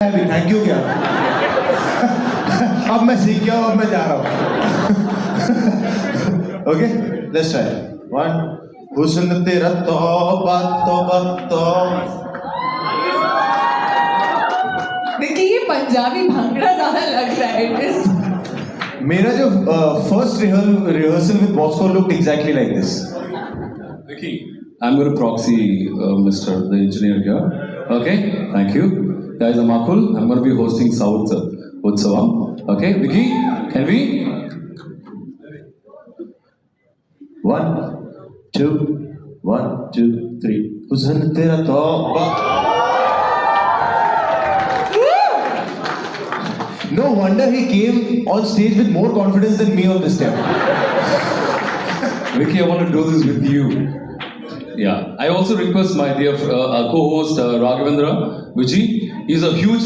अभी thank you क्या अब मैं सीख गया हूं, अब मैं जा रहा हूं ओके लेट्स ट्राई वन हुस्न तेरा तौबा तौबा तौबा देखिए ये पंजाबी भांगड़ा ज्यादा लग रहा है इट इज मेरा जो first rehearsal with Bosco looked exactly like this Vicky, I'm going to proxy Mr. the engineer here. Okay, thank you. Guys, I'm Akul. I'm going to be hosting South Utsavam. Okay, Vicky, can we? 1 2 1 2 3 हुस्न तेरा तौबा No wonder he came on stage with more confidence than me on this time. Vicky, I want to do this with you. Yeah, I also request my dear co-host Raghavendra Vijay. He's a huge